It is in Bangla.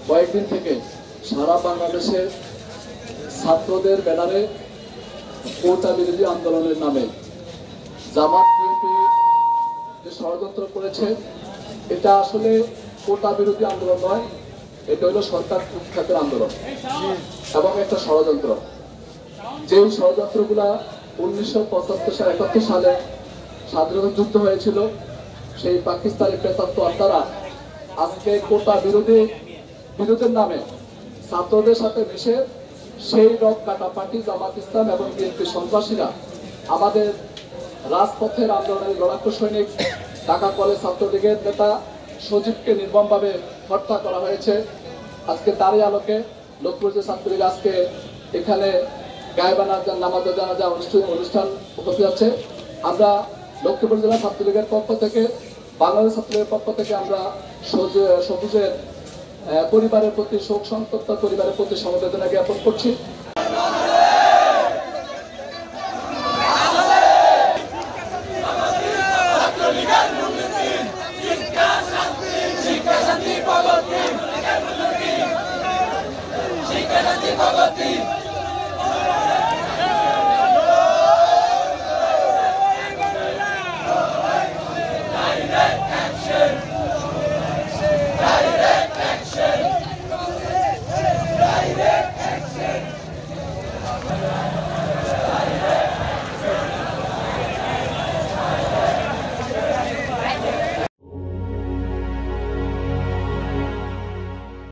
কয়েকদিন থেকে সারা বাংলাদেশের ছাত্রদের ব্যানারে কোটা বিরোধী আন্দোলনের নামে জামাত বিএনপি যে ষড়যন্ত্র করেছে, এটা আসলে কোটা বিরোধী আন্দোলন নয়, এটা হলো সরকার উৎখাতের আন্দোলন এবং একটা ষড়যন্ত্র। যেই ষড়যন্ত্রগুলা 1975 সালে স্বাধীনতা যুদ্ধ হয়েছিল, সেই পাকিস্তানি প্রেতাত্ম আত্মারা আজকে কোটা বিরোধের নামে ছাত্রদের সাথে মিশে সেই রক কাটা পার্টি জামাত ইসলাম এবং বিএনপি সন্ত্রাসীরা আমাদের রাজপথের আন্দোলনের লড়াকু সৈনিক ঢাকা কলেজ ছাত্রলীগের নেতা সজীবকে নির্মমভাবে হত্যা করা হয়েছে। আজকে তারই আলোকে লক্ষ্মীপুর ছাত্রলীগ আজকে এখানে গায়েবানা নামাজ জানাজা অনুষ্ঠান উপস্থিত আছে। আমরা লক্ষ্মীপুর জেলা ছাত্রলীগের পক্ষ থেকে, বাংলাদেশ ছাত্রলীগের পক্ষ থেকে আমরা সবুজের পরিবারের প্রতি, শোক সন্তপ্ত পরিবারের প্রতি সমবেদনা জ্ঞাপন করছি। শিক্ষা শান্তি